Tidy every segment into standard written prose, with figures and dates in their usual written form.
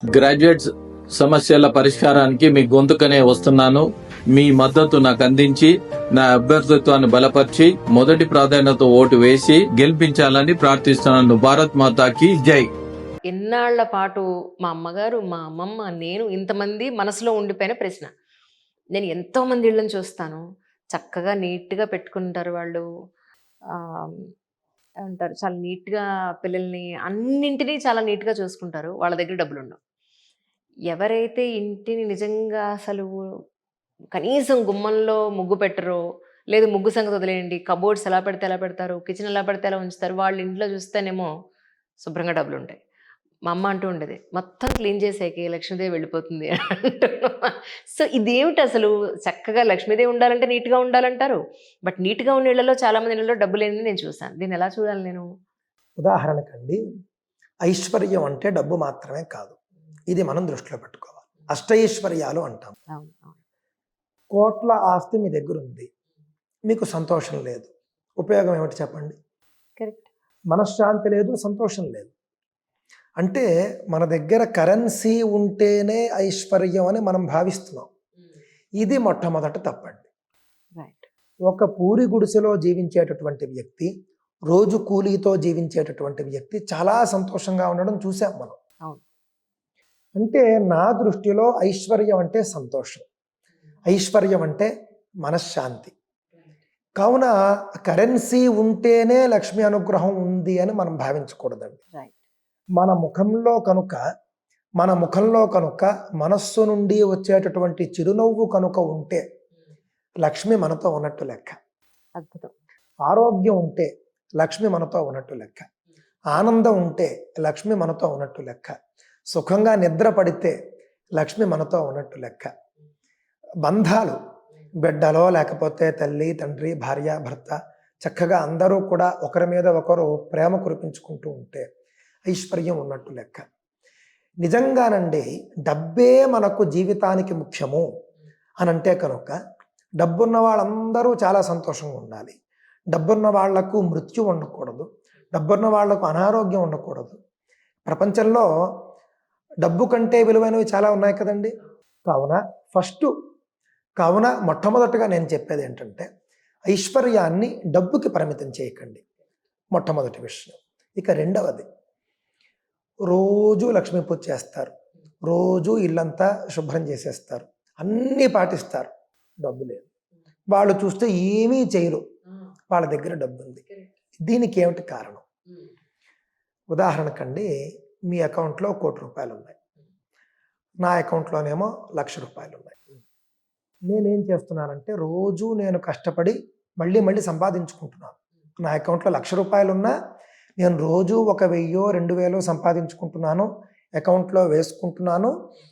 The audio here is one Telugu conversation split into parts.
గ్రాడ్యుయేట్స్ సమస్యల పరిష్కారానికి మీ గొంతుకనే వస్తున్నాను. మీ మద్దతు నాకు అందించి నా అభ్యర్థిత్వాన్ని బలపరిచి మొదటి ప్రాధాన్యత ఓటు వేసి గెలిపించాలని ప్రార్థిస్తున్నాను. భారత్ మాతాకి జై. ఎన్నాళ్ల పాటు మా అమ్మగారు, మా అమ్మమ్మ, నేను ఇంతమంది మనసులో ఉండిపోయిన ప్రశ్న. నేను ఎంతో మంది ఇళ్ళని చూస్తాను, చక్కగా నీట్గా పెట్టుకుంటారు వాళ్ళు. అంటారు చాలా నీట్గా పిల్లల్ని అన్నింటినీ చాలా నీట్గా చూసుకుంటారు. వాళ్ళ దగ్గర డబ్బులు ఉండవు. ఎవరైతే ఇంటిని నిజంగా అసలు కనీసం గుమ్మంలో ముగ్గు పెట్టరో, లేదు ముగ్గు సంగతి వదిలేయండి, కబోర్డ్స్ ఎలా పెడితే ఎలా పెడతారు, కిచెన్ ఎలా పెడితే ఎలా ఉంచుతారు, వాళ్ళ ఇంట్లో చూస్తేనేమో శుభ్రంగా డబ్బులు ఉంటాయి. మా అమ్మ అంటూ ఉండేది, మొత్తం క్లీన్ చేసేకి లక్ష్మీదేవి వెళ్ళిపోతుంది అంటూ. సో ఇదేమిటి అసలు, చక్కగా లక్ష్మీదేవి ఉండాలంటే నీట్గా ఉండాలంటారు, బట్ నీట్గా ఉన్న ఇళ్లలో చాలా మంది ఇళ్లలో డబ్బు లేని నేను చూసాను. దీన్ని ఎలా చూడాలి నేను? ఉదాహరణకండి, ఐశ్వర్యం అంటే డబ్బు మాత్రమే కాదు, ఇది మనం దృష్టిలో పెట్టుకోవాలి. అష్టైశ్వర్యాలు అంటాం. కోట్ల ఆస్తి మీ దగ్గర ఉంది, మీకు సంతోషం లేదు, ఉపయోగం ఏమిటి చెప్పండి? కరెక్ట్. మనశ్శాంతి లేదు, సంతోషం లేదు. అంటే మన దగ్గర కరెన్సీ ఉంటేనే ఐశ్వర్యం అని మనం భావిస్తున్నాం. ఇది మొట్టమొదట తప్పండి. ఒక పూరి గుడిసెలో జీవించేటటువంటి వ్యక్తి, రోజు కూలీతో జీవించేటటువంటి వ్యక్తి చాలా సంతోషంగా ఉండడం చూసాం మనం. అంటే నా దృష్టిలో ఐశ్వర్యం అంటే సంతోషం, ఐశ్వర్యం అంటే మనశ్శాంతి. కావున కరెన్సీ ఉంటేనే లక్ష్మీ అనుగ్రహం ఉంది అని మనం భావించకూడదండి. మన ముఖంలో కనుక మనస్సు నుండి వచ్చేటటువంటి చిరునవ్వు కనుక ఉంటే లక్ష్మి మనతో ఉన్నట్టు లెక్క. అద్భుతం. ఆరోగ్యం ఉంటే లక్ష్మి మనతో ఉన్నట్టు లెక్క. ఆనందం ఉంటే లక్ష్మి మనతో ఉన్నట్టు లెక్క. సుఖంగా నిద్ర పడితే లక్ష్మి మనతో ఉన్నట్టు లెక్క. బంధాలు, బిడ్డలో లేకపోతే తల్లి, తండ్రి, భార్య, భర్త చక్కగా అందరూ కూడా ఒకరి మీద ఒకరు ప్రేమ కురిపించుకుంటూ ఉంటే ఐశ్వర్యం ఉన్నట్టు లెక్క. నిజంగానండి డబ్బే మనకు జీవితానికి ముఖ్యము అని అంటే కనుక డబ్బున్న వాళ్ళందరూ చాలా సంతోషంగా ఉండాలి. డబ్బున్న వాళ్లకు మృత్యు ఉండకూడదు, డబ్బున్న వాళ్లకు అనారోగ్యం ఉండకూడదు. ప్రపంచంలో డబ్బు కంటే విలువైనవి చాలా ఉన్నాయి కదండి. కావున మొట్టమొదటిగా నేను చెప్పేది ఏంటంటే ఐశ్వర్యాన్ని డబ్బుకి పరిమితం చేయకండి, మొట్టమొదటి విషయం. ఇక రెండవది, రోజు లక్ష్మీ పూజ చేస్తారు, రోజు ఇల్లంతా శుభ్రం చేసేస్తారు, అన్నీ పాటిస్తారు, డబ్బు లేదు. వాళ్ళు చూస్తే ఏమీ చేయరు, వాళ్ళ దగ్గర డబ్బు ఉంది. దీనికి ఏమిటి కారణం? ఉదాహరణకండి, మీ అకౌంట్లో 1 కోటి రూపాయలు ఉన్నాయి, నా అకౌంట్లోనేమో 1,00,000 రూపాయలు ఉన్నాయి. నేనేం చేస్తున్నానంటే రోజు నేను కష్టపడి మళ్ళీ సంపాదించుకుంటున్నాను. నా అకౌంట్లో 1,00,000 రూపాయలు ఉన్నా నేను రోజు 1,000, 2,000 సంపాదించుకుంటున్నాను, అకౌంట్లో వేసుకుంటున్నాను.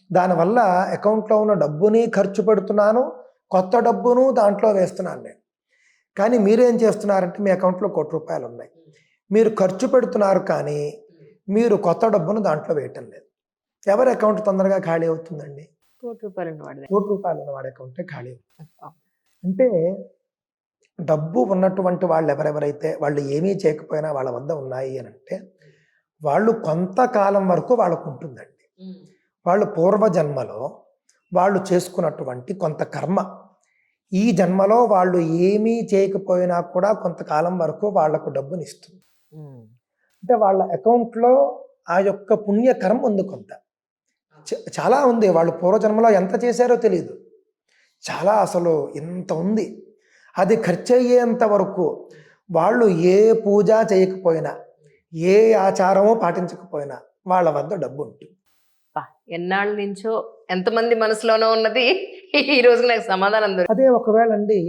దానివల్ల అకౌంట్లో ఉన్న డబ్బుని ఖర్చు పెడుతున్నాను, కొత్త డబ్బును దాంట్లో వేస్తున్నాను నేను. కానీ మీరేం చేస్తున్నారంటే మీ అకౌంట్లో 1 కోటి రూపాయలు ఉన్నాయి, మీరు ఖర్చు పెడుతున్నారు కానీ మీరు కొత్త డబ్బును దాంట్లో వేయటం లేదు. ఎవరి అకౌంట్ తొందరగా ఖాళీ అవుతుందండి? 1 కోటి రూపాయలు ఉన్నవాడి అకౌంటే ఖాళీ అవుతుంది. అంటే డబ్బు ఉన్నటువంటి వాళ్ళు ఎవరెవరైతే వాళ్ళు ఏమీ చేయకపోయినా వాళ్ళ వద్ద ఉన్నాయి అని అంటే వాళ్ళు కొంతకాలం వరకు వాళ్ళకు ఉంటుందండి. వాళ్ళు పూర్వజన్మలో వాళ్ళు చేసుకున్నటువంటి కొంత కర్మ ఈ జన్మలో వాళ్ళు ఏమీ చేయకపోయినా కూడా కొంతకాలం వరకు వాళ్లకు డబ్బునిస్తుంది. అంటే వాళ్ళ అకౌంట్లో ఆ యొక్క పుణ్యకర్మ ఉంది, కొంత చాలా ఉంది. వాళ్ళు పూర్వజన్మలో ఎంత చేశారో తెలియదు, చాలా అసలు ఎంత ఉంది. అది ఖర్చు అయ్యేంత వరకు వాళ్ళు ఏ పూజ చేయకపోయినా, ఏ ఆచారమో పాటించకపోయినా వాళ్ళ వద్ద డబ్బు ఉంటుంది. ఎన్నాళ్ళ నుంచో ఎంతమంది మనసులోనో ఉన్నది ఈ రోజు నాకు సమాధానం దొరికింది. అదే ఒకవేళ అండి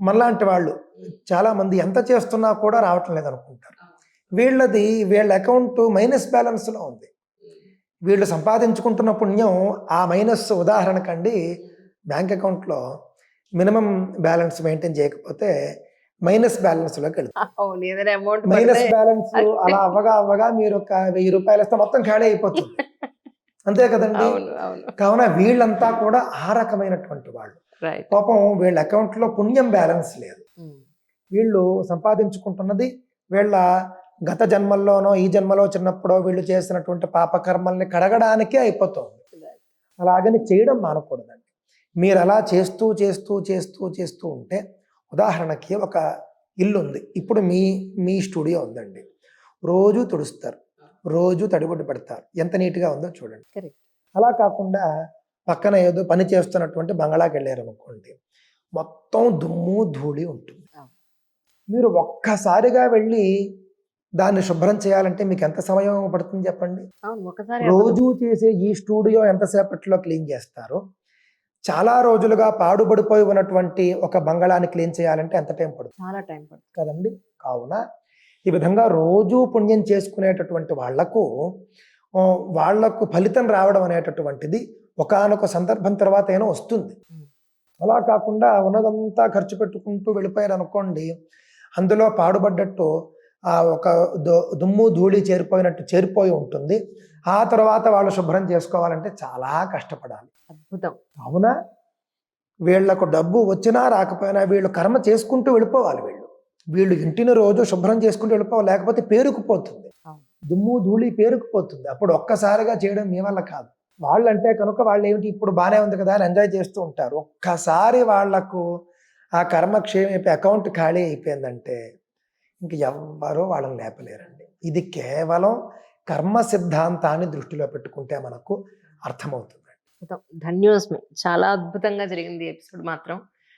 మనలాంటి వాళ్ళు చాలా మంది ఎంత చేస్తున్నా కూడా రావటం లేదనుకుంటారు. వీళ్ళ అకౌంట్ మైనస్ బ్యాలెన్స్లో ఉంది. వీళ్ళు సంపాదించుకుంటున్న పుణ్యం ఆ మైనస్. ఉదాహరణకండి, బ్యాంక్ అకౌంట్లో మినిమం బ్యాలెన్స్ మెయింటైన్ చేయకపోతే మైనస్ బ్యాలెన్స్లోకి వెళ్తుంది. మైనస్ బ్యాలెన్స్ అలా అవ్వగా మీరు ఒక 1,000 రూపాయలు ఇస్తే మొత్తం ఖాళీ అయిపోతుంది, అంతే కదండి. కావున వీళ్ళంతా కూడా ఆ రకమైనటువంటి వాళ్ళు. పాపం వీళ్ళ అకౌంట్లో పుణ్యం బ్యాలెన్స్ లేదు. వీళ్ళు సంపాదించుకుంటున్నది వీళ్ళ గత జన్మల్లోనో ఈ జన్మలో చిన్నప్పుడో వీళ్ళు చేసినటువంటి పాపకర్మల్ని కడగడానికే అయిపోతుంది. అలాగని చేయడం మానకూడదండి. మీరు అలా చేస్తూ చేస్తూ చేస్తూ చేస్తూ ఉంటే, ఉదాహరణకి ఒక ఇల్లు ఉంది, ఇప్పుడు మీ మీ స్టూడియో ఉందండి, రోజు తుడుస్తారు, రోజు తడిబొడ్డు పెడతారు, ఎంత నీట్గా ఉందో చూడండి. కరెక్ట్. అలా కాకుండా పక్కన ఏదో పని చేస్తున్నటువంటి బంగళాకి వెళ్ళారు అనుకోండి, మొత్తం దుమ్ము ధూళి ఉంటుంది. మీరు ఒక్కసారిగా వెళ్ళి దాన్ని శుభ్రం చేయాలంటే మీకు ఎంత సమయం పడుతుంది చెప్పండి? అవును, ఒకసారి రోజు చేసే ఈ స్టూడియో ఎంతసేపట్లో క్లీన్ చేస్తారు? చాలా రోజులుగా పాడుపడిపోయి ఉన్నటువంటి ఒక బంగళాన్ని క్లీన్ చేయాలంటే ఎంత టైం పడుతుంది చాలా టైం పడుతుంది. కదండి? కావున ఈ విధంగా రోజు పుణ్యం చేసుకునేటటువంటి వాళ్లకు ఫలితం రావడం అనేటటువంటిది ఒకానొక సందర్భం తర్వాత అయినా వస్తుంది. అలా కాకుండా ఉన్నదంతా ఖర్చు పెట్టుకుంటూ వెళ్ళిపోయారు అనుకోండి, అందులో పాడుపడ్డట్టు ఆ ఒక దుమ్ము ధూళి చేరిపోయి ఉంటుంది. ఆ తర్వాత వాళ్ళు శుభ్రం చేసుకోవాలంటే చాలా కష్టపడాలి. అద్భుతం. అవునా? వీళ్లకు డబ్బు వచ్చినా రాకపోయినా వీళ్ళు కర్మ చేసుకుంటూ వెళ్ళిపోవాలి. వీళ్ళు ఇంటిని రోజు శుభ్రం చేసుకుంటూ వెళ్ళిపోవాలి, లేకపోతే పేరుకుపోతుంది, దుమ్ము ధూళి పేరుకుపోతుంది. అప్పుడు ఒక్కసారిగా చేయడం మీ వల్ల కాదు. వాళ్ళంటే కనుక వాళ్ళు ఏమిటి, ఇప్పుడు బాగానే ఉంది కదా అని ఎంజాయ్ చేస్తూ ఉంటారు. ఒక్కసారి వాళ్లకు ఆ కర్మ క్షేమైపోయి అకౌంట్ ఖాళీ అయిపోయిందంటే ఇంక ఎవ్వరూ వాళ్ళని లేపలేరండి. ఇది కేవలం కర్మ సిద్ధాంతాన్ని దృష్టిలో పెట్టుకుంటే మనకు అర్థమవుతుంది. ధన్యోస్మి. చాలా అద్భుతంగా జరిగింది ఎపిసోడ్ మాత్రం.